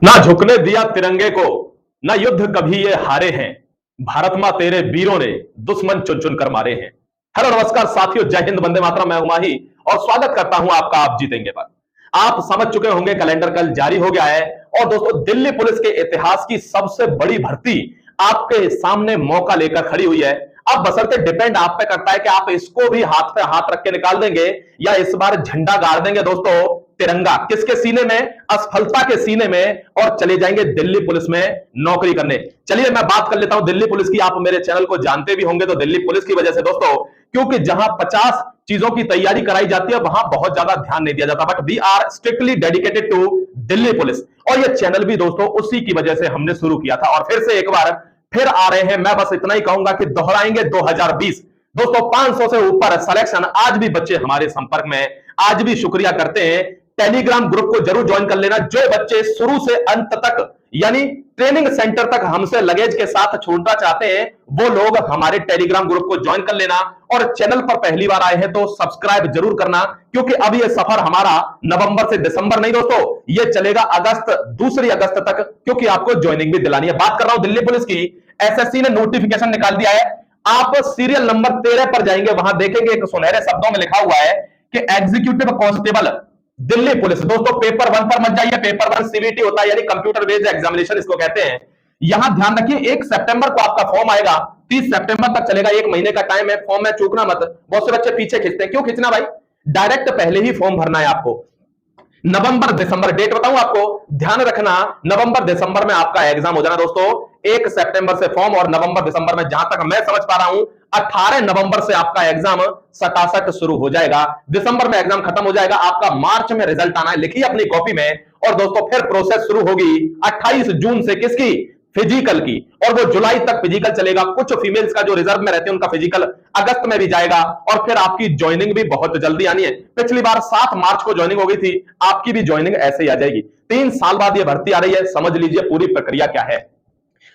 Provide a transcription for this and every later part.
ना झुकने दिया तिरंगे को, ना युद्ध कभी ये हारे हैं। भारत मां तेरे वीरों ने दुश्मन चुन चुन कर मारे हैं। हेलो नमस्कार साथियों, जय हिंद, वंदे मातरम। मैं उमाही और स्वागत करता हूं आपका आप जीतेंगे पर। आप समझ चुके होंगे कैलेंडर कल जारी हो गया है और दोस्तों दिल्ली पुलिस के इतिहास की सबसे बड़ी भर्ती आपके सामने मौका लेकर खड़ी हुई है। अब बशर्ते डिपेंड आप पे करता है कि आप इसको भी हाथ पे हाथ रख के निकाल देंगे या इस बार झंडा गाड़ देंगे। दोस्तों तिरंगा किसके सीने में? असफलता के सीने में, और चले जाएंगे दिल्ली पुलिस में नौकरी करने। चलिए मैं बात कर लेता हूं दिल्ली पुलिस की। आप मेरे चैनल को जानते भी होंगे तो दिल्ली पुलिस की वजह से दोस्तों, क्योंकि जहां 50 चीजों की तैयारी कराई जाती है वहां बहुत ज्यादा ध्यान नहीं दिया जाता, but we are strictly dedicated to Delhi police. और ये चैनल भी दोस्तों उसी की वजह से हमने शुरू किया था और फिर से एक बार फिर आ रहे हैं। मैं बस इतना ही कहूंगा कि दोहराएंगे 2020। दोस्तों 500 से ऊपर सिलेक्शन, आज भी बच्चे हमारे संपर्क में, आज भी शुक्रिया करते हैं। टेलीग्राम ग्रुप को जरूर ज्वाइन कर लेना। जो बच्चे शुरू से अंत तक यानी ट्रेनिंग सेंटर तक हमसे लगेज के साथ छूटना चाहते हैं वो लोग हमारे टेलीग्राम ग्रुप को ज्वाइन कर लेना। और चैनल पर पहली बार आए हैं तो सब्सक्राइब जरूर करना, क्योंकि अब ये सफर हमारा नवंबर से दिसंबर नहीं दोस्तों, ये चलेगा अगस्त, 2 अगस्त तक, क्योंकि आपको ज्वाइनिंग भी दिलानी है। बात कर रहा हूं दिल्ली पुलिस की। एसएससी ने नोटिफिकेशन निकाल दिया है। आप सीरियल नंबर 13 पर जाएंगे, वहां देखेंगे एक सुनहरे शब्दों में लिखा हुआ है कि एग्जीक्यूटिव कांस्टेबल दिल्ली पुलिस। दोस्तों पेपर 1 पर मत जाइए। पेपर 1 सीबीटी होता है, यानी कंप्यूटर बेस्ड एग्जामिनेशन इसको कहते हैं। यहां ध्यान रखिए 1 सितंबर को आपका फॉर्म आएगा, 30 सितंबर तक चलेगा, 1 महीने का टाइम है। फॉर्म में चूकना मत। बहुत से बच्चे पीछे खींचते हैं, क्यों खींचना भाई? डायरेक्ट पहले ही फॉर्म भरना है आपको। नवंबर दिसंबर, डेट बताऊं आपको, ध्यान रखना, नवंबर दिसंबर में आपका एग्जाम हो जाना दोस्तों। 1 सितंबर से फॉर्म और नवंबर दिसंबर में, जहां तक मैं समझ पा रहा हूं 18 नवंबर से आपका एग्जाम सटासट शुरू हो जाएगा। दिसंबर में एग्जाम खत्म हो जाएगा, आपका मार्च में रिजल्ट आना है, लिखिए अपनी कॉपी में। और दोस्तों फिर प्रोसेस शुरू होगी 28 जून से, किसकी? फिजिकल की। और वो जुलाई तक फिजिकल चलेगा। कुछ फीमेल्स का जो रिजर्व में रहते हैं उनका फिजिकल अगस्त में भी जाएगा। और फिर आपकी ज्वाइनिंग भी बहुत जल्दी आनी है। पिछली बार 7 मार्च को ज्वाइनिंग हो गई थी, आपकी भी ज्वाइनिंग ऐसे ही आ जाएगी। 3 साल बाद ये भर्ती आ रही है, समझ लीजिए पूरी प्रक्रिया क्या है।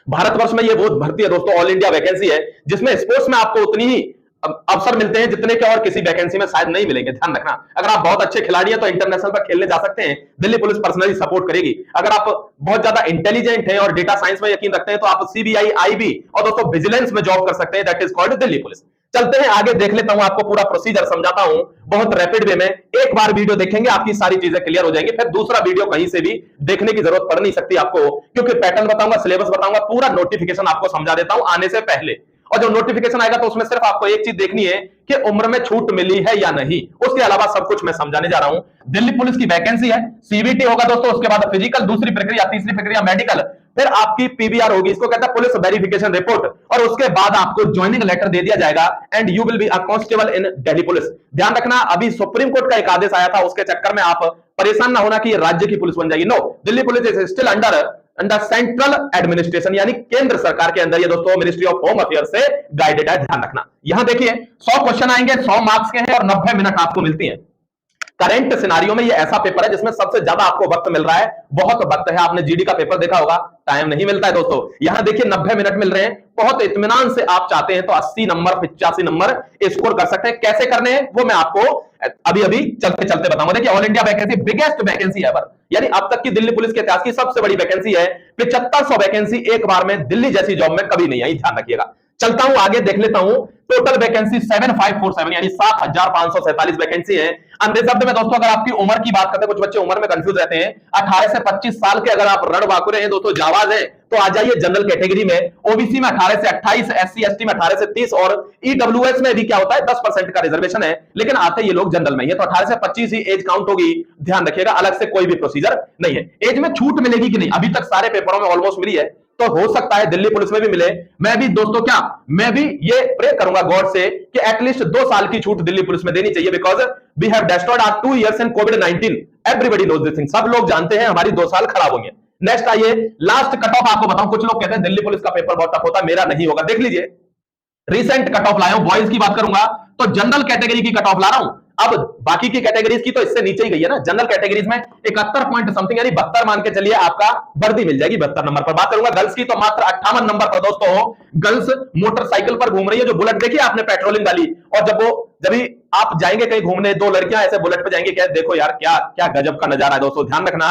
भारतवर्ष में ये वो भर्ती है दोस्तों, ऑल इंडिया वैकेंसी है, जिसमें स्पोर्ट्स में आपको उतनी ही अवसर मिलते हैं जितने के और किसी वैकेंसी में शायद नहीं मिलेंगे। ध्यान रखना, अगर आप बहुत अच्छे खिलाड़ी हैं तो इंटरनेशनल पर खेलने जा सकते हैं, दिल्ली पुलिस पर्सनली सपोर्ट करेगी। अगर आप बहुत ज्यादा इंटेलिजेंट हैं और डेटा साइंस में यकीन रखते हैं तो आप सीबीआई, आईबी और दोस्तों विजिलेंस में जॉब कर सकते हैं। That is called Delhi police. चलते हैं आगे, देख लेता हूं, आपको पूरा प्रोसीजर समझाता हूं बहुत रैपिड वे में। एक बार वीडियो देखेंगे आपकी सारी चीजें क्लियर हो जाएंगी, फिर दूसरा वीडियो कहीं से भी देखने की जरूरत पड़ नहीं सकती आपको, क्योंकि पैटर्न बताऊंगा, सिलेबस बताऊंगा, पूरा नोटिफिकेशन आपको समझा देता हूं आने से पहले। और जब नोटिफिकेशन आएगा तो उसमें सिर्फ आपको एक चीज देखनी है कि उम्र में छूट मिली है या नहीं, उसके अलावा सब कुछ मैं समझाने जा रहा हूं। दिल्ली पुलिस की वैकेंसी है, सीबीटी होगा दोस्तों, उसके बाद फिजिकल, दूसरी प्रक्रिया, तीसरी प्रक्रिया मेडिकल, फिर आपकी पीबीआर होगी, इसको कहता है पुलिस वेरिफिकेशन रिपोर्ट, और उसके बाद आपको ज्वाइनिंग लेटर दे दिया जाएगा and you will be a constable in Delhi police. ध्यान रखना, अभी सुप्रीम कोर्ट का एक आदेश आया था, उसके चक्कर में आप परेशान ना होना कि ये राज्य की पुलिस बन जाएगी। No, Delhi police is still under central administration, यानी केंद्र सरकार के अंदर ये दोस्तों मिनिस्ट्री ऑफ होम अफेयर से गाइडेड है। ध्यान रखना, यहां देखिए 100 क्वेश्चन आएंगे, 100 मार्क्स के हैं और 90 मिनट आपको मिलती हैं। करंट सिनारियो में ये ऐसा पेपर है जिसमें सबसे ज्यादा आपको वक्त मिल रहा है, बहुत वक्त है। आपने जीडी का पेपर देखा होगा, टाइम नहीं मिलता है दोस्तों। यहां देखिए 90 मिनट मिल रहे हैं, बहुत इत्मीनान से आप चाहते हैं तो 80 नंबर, 85 नंबर स्कोर कर सकते हैं। कैसे करने हैं वो मैं आपको अभी अभी चलते चलते बताऊंगा। देखिए all India vacancy, biggest vacancy ever, यानी अब तक की दिल्ली पुलिस के इतिहास की सबसे बड़ी वैकेंसी है। 7500 वैकेंसी एक बार में दिल्ली जैसी जॉब में कभी नहीं आई, ध्यान रखिएगा। चलता हूं आगे, देख लेता हूं। टोटल वैकेंसी 7547, यानी 7547 वैकेंसी है। अनरिजर्व्ड में दोस्तों अगर आपकी उम्र की बात करते हैं, कुछ बच्चे उम्र में कंफ्यूज रहते हैं, 18 से 25 साल के अगर आप रणबांकुरे हैं दोस्तों, जाबाज हैं, तो आ जाइए जनरल कैटेगरी में। ओबीसी में 18 से 28, एससी एसटी में 18 से 30 और ईडब्ल्यूएस में भी क्या होता है 10% का रिजर्वेशन है, लेकिन आते ये लोग जनरल में ही है, तो 18 से 25 ही एज काउंट होगी। ध्यान रखिएगा, अलग से कोई भी प्रोसीजर नहीं है। एज में छूट मिलेगी कि नहीं, अभी तक सारे पेपरों में ऑलमोस्ट मिली है, तो हो सकता है दिल्ली पुलिस में भी मिले। मैं भी दोस्तों क्या, मैं भी ये प्रे करूंगा गॉड से कि एटलीस्ट 2 साल की छूट दिल्ली पुलिस में देनी चाहिए, because we have destroyed our 2 years in कोविड-19। एवरीबॉडी नोज दिस थिंग, सब लोग जानते हैं हमारी 2 साल खराब होंगे। नेक्स्ट आइए, लास्ट कट ऑफ आपको बताऊं। कुछ लोग कहते हैं दिल्ली पुलिस का पेपर बहुत टफ होता है, मेरा नहीं होगा। देख लीजिए, रिसेंट कट ऑफ लाया हूं, बॉयज की बात करूंगा तो जनरल कैटेगरी की कट ऑफ ला रहा हूं। अब बाकी की कैटेगरीज की तो इससे नीचे ही गई है ना। जनरल कैटेगरीज में 71 पॉइंट समथिंग, यानी 72 मान के चलिए आपका वर्दी मिल जाएगी 72 नंबर पर। बात करूंगा गर्ल्स की तो मात्र 58 नंबर पर दोस्तों गर्ल्स मोटरसाइकिल पर घूम रही है। जो बुलेट देखिए आपने पेट्रोलिंग वाली, और जब भी आप जाएंगे कहीं घूमने, 2 लड़कियां ऐसे बुलेट पे जाएंगे, क्या देखो यार क्या क्या गजब का नजारा है दोस्तों। ध्यान रखना,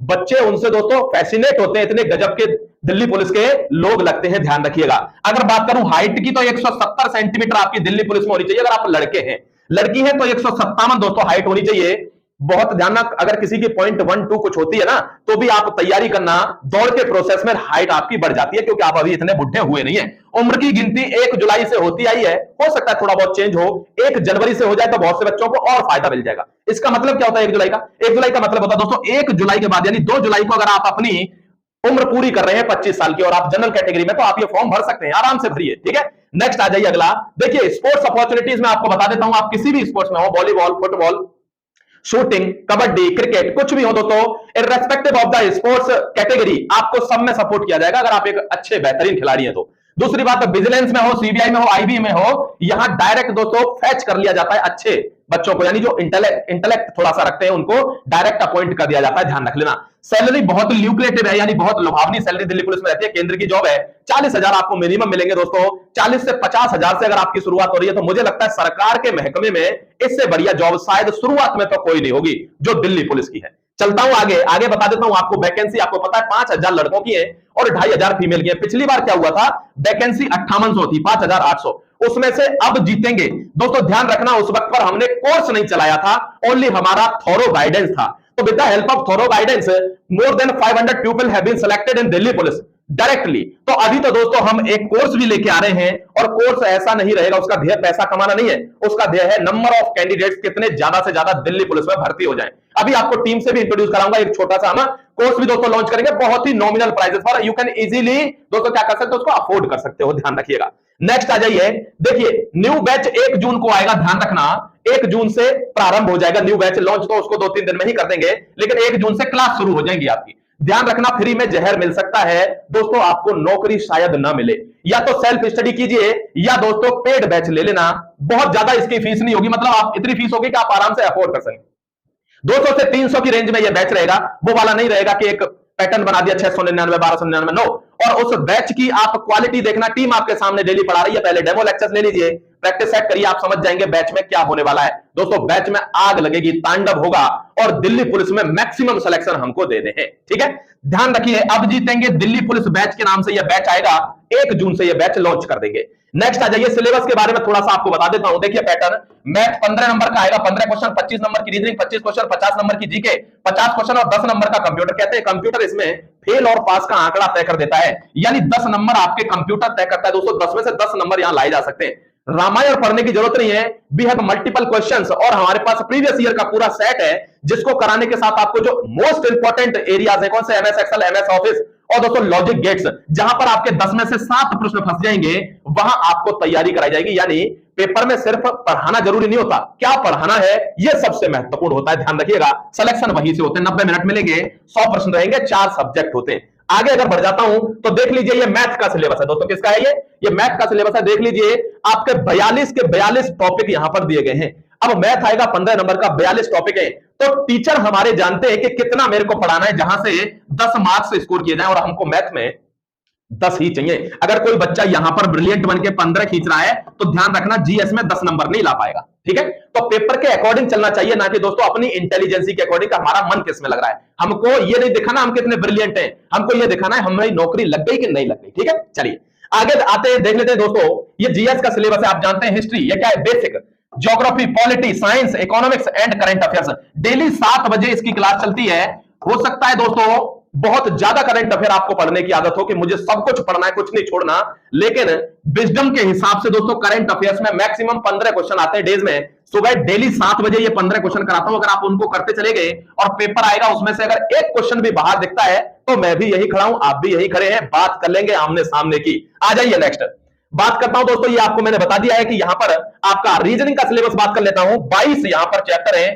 बच्चे उनसे दोस्तों फैसिनेट होते हैं, इतने गजब के दिल्ली पुलिस के लोग लगते हैं, ध्यान रखिएगा। अगर बात करूं हाइट की तो 170 सेंटीमीटर आपकी दिल्ली पुलिस में होनी चाहिए अगर आप लड़के हैं। लड़की है तो 157 दोस्तों हाइट होनी चाहिए। बहुत ध्यान रख, अगर किसी की पॉइंट 1-2 कुछ होती है ना, तो भी आप तैयारी करना, दौड़ के प्रोसेस में हाइट आपकी बढ़ जाती है, क्योंकि आप अभी इतने बुढ़े हुए नहीं है। उम्र की गिनती 1 जुलाई से होती आई है, हो सकता है थोड़ा बहुत चेंज हो, 1 जनवरी से हो जाए तो बहुत से बच्चों को और फायदा मिल जाएगा। इसका मतलब क्या होता है 1 जुलाई का? 1 जुलाई का मतलब होता है दोस्तों 1 जुलाई के बाद यानी 2 जुलाई को अगर आप अपनी उम्र पूरी कर रहे हैं 25 साल की और आप जनरल कैटेगरी में, तो आप ये फॉर्म भर सकते हैं, आराम से भरिए, ठीक है। नेक्स्ट आ जाइए अगला। देखिए स्पोर्ट्स अपॉर्चुनिटीज में आपको बता देता हूं, आप किसी भी स्पोर्ट्स में हो, volleyball, football, shooting, kabaddi, cricket, कुछ भी हो दोस्तों, irrespective of the sports category, आपको सब में सपोर्ट किया जाएगा अगर आप एक अच्छे बेहतरीन खिलाड़ी हैं तो। दूसरी बात, विजिलेंस में हो, सीबीआई में हो, आईबी में हो, यहां डायरेक्ट दोस्तों फैच कर लिया जाता है अच्छे बच्चों को, यानी जो इंटेलेक्ट थोड़ा सा रखते हैं उनको डायरेक्ट अपॉइंट कर दिया जाता है, ध्यान रख लेना। सैलरी बहुत ल्यूक्रेटिव है, यानी बहुत लुभावनी सैलरी दिल्ली पुलिस में रहती है, केंद्र की जॉब है। 40,000 आपको मिनिमम मिलेंगे दोस्तों। 40 से 50,000 से अगर आपकी शुरुआत हो रही है तो मुझे लगता है सरकार के महकमे में इससे बढ़िया जॉब शायद शुरुआत में तो कोई नहीं होगी जो दिल्ली पुलिस की है। चलता हूं आगे, आगे बता देता हूं आपको वैकेंसी। आपको पता है 5,000 लड़कों की है और 2,500 फीमेल की है। पिछली बार क्या हुआ था, वैकेंसी 5800 थी, 5,800, उसमें से अब जीतेंगे दोस्तों। ध्यान रखना उस वक्त पर हमने कोर्स नहीं चलाया था, ओनली हमारा थोरो गाइडेंस था। तो with the help of thorough guidance more than 500 people have been selected in Delhi police directly. तो अभी तो दोस्तों हम एक कोर्स भी लेके आ रहे हैं, और कोर्स ऐसा नहीं रहेगा, उसका ध्येय पैसा कमाना नहीं है, उसका ध्येय है नंबर ऑफ कैंडिडेट्स कितने ज्यादा से ज्यादा दिल्ली पुलिस में भर्ती हो जाएं। अभी आपको टीम से भी इंट्रोड्यूस कराऊंगा, एक छोटा सा हम कोर्स भी दोस्तों लॉन्च करेंगे, बहुत ही नॉमिनल प्राइसेस पर, यू कैन इजीली दोस्तों क्या कर सकते हो, उसको अफोर्ड कर सकते हो, ध्यान रखिएगा। नेक्स्ट आ जाइए, देखिए न्यू बैच 1 जून को आएगा, ध्यान रखना 1 जून से प्रारंभ हो जाएगा न्यू बैच। लॉन्च तो उसको 2-3 दिन में ही कर देंगे, लेकिन 1 जून से क्लास शुरू हो जाएंगी आपकी। ध्यान रखना फ्री में जहर मिल सकता है दोस्तों, आपको नौकरी शायद ना मिले, या तो सेल्फ स्टडी कीजिए या दोस्तों पेड बैच ले लेना। बहुत ज्यादा इसकी फीस नहीं होगी, मतलब आप इतनी फीस होगी कि आप आराम से अफोर्ड कर सकें। 200 से 300 की रेंज में यह बैच रहेगा, वो वाला नहीं रहेगा कि एक पैटर्न बना दिया 699 1299, नो। और उस बैच की आप क्वालिटी देखना, टीम आपके सामने डेली पढ़ा रही है, पहले डेमो लेक्चर्स ले लीजिए, प्रैक्टिस सेट करिए, आप समझ जाएंगे बैच में क्या होने वाला है। दोस्तों बैच में आग लगेगी, तांडव होगा, और दिल्ली पुलिस में मैक्सिमम सिलेक्शन हमको देने हैं, ठीक है। ध्यान रखिए, अब जीतेंगे दिल्ली पुलिस बैच के नाम से यह बैच आएगा, 1 जून से यह बैच लॉन्च कर देंगे। नेक्स्ट आ जाइए, सिलेबस के बारे में थोड़ा सा आपको बता देता हूं। देखिए पैटर्न, मैथ 15 नंबर का आएगा, 15 क्वेश्चन, 25 नंबर की रीजनिंग, 25 क्वेश्चन, 50 नंबर की जीके, 50 क्वेश्चन और 10 नंबर का कंप्यूटर। कहते हैं कंप्यूटर इसमें फेल और पास का आंकड़ा तय कर देता है, यानी 10 नंबर आपके कंप्यूटर तय करता है दोस्तों। 10 में से 10 नंबर यहां लाए जा सकते हैं। रामायण पढ़ने की जरूरत नहीं है, वी हैव मल्टीपल क्वेश्चंस, और हमारे पास प्रीवियस ईयर का पूरा सेट है, जिसको कराने के साथ आपको जो मोस्ट इंपॉर्टेंट एरियाज है, कौन से, एमएस एक्सेल, एमएस ऑफिस, और दोस्तों लॉजिक गेट्स, जहां पर आपके 10 में से 7 प्रश्न फंस जाएंगे, वहां आपको तैयारी कराई जाएगी। यानी पेपर में सिर्फ पढ़ाना जरूरी नहीं होता, क्या पढ़ाना है यह सबसे महत्वपूर्ण होता है, ध्यान रखिएगा। सिलेक्शन वहीं से होते हैं, 90 मिनट मिलेंगे, 100 प्रश्न रहेंगे, 4 सब्जेक्ट होते हैं। आगे अगर बढ़ जाता हूं तो देख लीजिए, ये मैथ का सिलेबस है दोस्तों। किसका है ये मैथ का सिलेबस है। देख लीजिए, आपके 42 के 42 टॉपिक यहां पर दिए गए हैं। अब मैथ आएगा 15 नंबर का, 42 टॉपिक है, तो टीचर हमारे जानते हैं कि कितना मेरे को पढ़ाना है, जहां से 10 मार्क्स स्कोर किए जाए, और हमको मैथ में 10 ही चाहिए। अगर कोई बच्चा यहां पर ब्रिलियंट बन के 15 खींच रहा है, तो ध्यान रखना जीएस में 10 नंबर नहीं ला पाएगा, ठीक है। तो पेपर के अकॉर्डिंग चलना चाहिए, ना कि दोस्तों अपनी इंटेलिजेंसी के अकॉर्डिंग, हमारा मन किस में लग रहा है। हमको ये नहीं दिखाना हम कितने ब्रिलियंट हैं, हमको ये दिखाना है हमारी नौकरी लग गई कि नहीं लग गई, ठीक है। चलिए आगे आते हैं, देख लेते हैं दोस्तों, ये जीएस का सिलेबस है, आप जानते हैं। हिस्ट्री, ये क्या है, basic, geography, polity, science, economics and current affairs. Daily 7 बजे इसकी क्लास चलती है। हो सकता है दोस्तों बहुत ज्यादा करंट अफेयर आपको पढ़ने की आदत हो कि मुझे सब कुछ पढ़ना है, कुछ नहीं छोड़ना, लेकिन विजडम के हिसाब से दोस्तों करंट अफेयर्स में मैक्सिमम 15 क्वेश्चन आते हैं डेज में। सुबह डेली 7 बजे ये 15 क्वेश्चन कराता हूं। अगर आप उनको करते चले गए और पेपर आएगा, उसमें से अगर एक क्वेश्चन भी बाहर दिखता है, तो मैं भी यही खड़ा हूं, आप भी यही खड़े हैं, बात कर लेंगे आमने सामने की। आ जाइए नेक्स्ट बात करता हूं दोस्तों। ये आपको मैंने बता दिया है कि यहां पर आपका रीजनिंग का सिलेबस बात कर लेता हूं। 22 यहां पर चैप्टर है।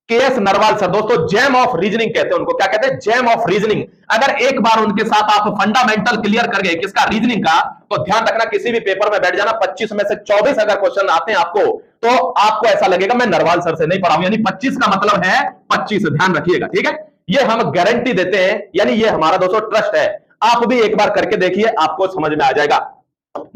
केएस नरवाल सर दोस्तों जैम ऑफ रीजनिंग कहते हैं उनको, क्या कहते हैं, जैम ऑफ रीजनिंग। अगर एक बार उनके साथ आप फंडामेंटल क्लियर कर गए किसका, रीजनिंग का, तो ध्यान रखना किसी भी पेपर में बैठ जाना, 25 में से 24 अगर क्वेश्चन आते हैं आपको, तो आपको ऐसा लगेगा मैं नरवाल सर से नहीं पढ़ा हूं, यानी 25 का मतलब है 25, ध्यान रखिएगा, ठीक है। ये हम गारंटी देते हैं, यानी ये हमारा दोस्तों ट्रस्ट है। आप भी एक बार करके देखिए, आपको समझ में आ जाएगा।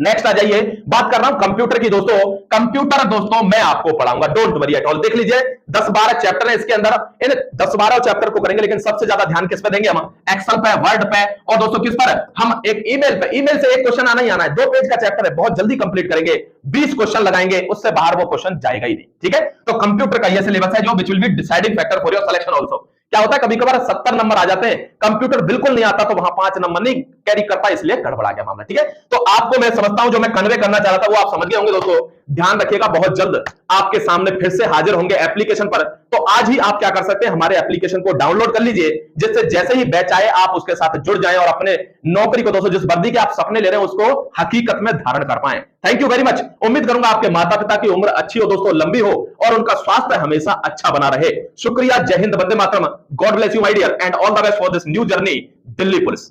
नेक्स्ट आ जाइए, बात कर रहा हूं कंप्यूटर की दोस्तों। कंप्यूटर दोस्तों मैं आपको पढ़ाऊंगा, डोंट वरी एट ऑल। देख लीजिए 10-12 चैप्टर है इसके अंदर, इन 10-12 चैप्टर को करेंगे, लेकिन सबसे ज्यादा ध्यान किस पे देंगे हम? एक्सेल पे, वर्ड पे, और दोस्तों किस पर? हम एक ईमेल पे। ईमेल से एक क्वेश्चन आना ही आना है, 2 पेज का चैप्टर है, बहुत जल्दी कंप्लीट करेंगे, 20 क्वेश्चन लगाएंगे, उससे बाहर वो क्वेश्चन जाएगा ही नहीं, ठीक है। तो कंप्यूटर का यह सिलेबस है जो which will be deciding factor for your selection also. क्या होता है कभी कभार 70 नंबर आ जाते हैं, कंप्यूटर बिल्कुल नहीं आता तो वहां 5 नंबर नहीं कैरी करता, इसलिए गड़बड़ा गया मामला, ठीक है। तो आपको मैं समझता हूं जो मैं कन्वे करना चाह रहा था वो आप समझ गए होंगे दोस्तों। ध्यान रखिएगा, बहुत जल्द आपके सामने फिर से हाजिर होंगे एप्लीकेशन पर। तो आज ही आप क्या कर सकते हैं, हमारे एप्लीकेशन को डाउनलोड कर लीजिए, जिससे जैसे ही बैच आए आप उसके साथ जुड़ जाएं और अपने नौकरी को दोस्तों, जिस वर्दी के आप सपने ले रहे हैं उसको हकीकत में धारण कर पाए। Thank you very much. उम्मीद करूंगा आपके माता पिता की उम्र अच्छी हो दोस्तों, लंबी हो, और उनका स्वास्थ्य हमेशा अच्छा बना रहे। शुक्रिया, Jai Hind, Vande Mataram, God bless you my dear, and all the best for this new journey, Delhi police.